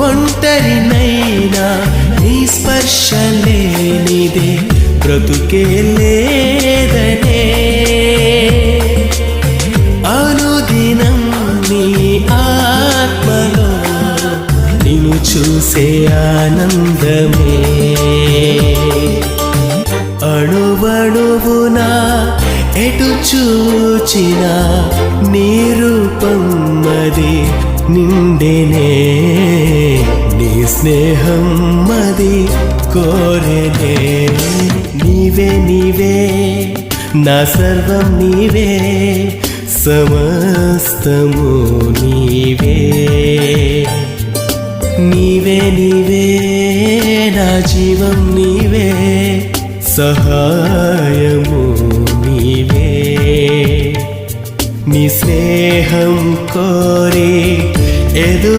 ఒంటరినైనా నీ స్పర్శ లేనిదే బ్రతుకే లేదనే అనుదినం నీ ఆత్మలో నిన్ను చూసే ఆనందమే అణువణువునా ఎటు చూచినా నీ రూపం మది నిండెనే నీ స్నేహం మది కోరెనే నీవే నీవే నా సర్వం నీవే సమస్తము నీవే నీవే నీవే నా జీవం నీవే సహాయము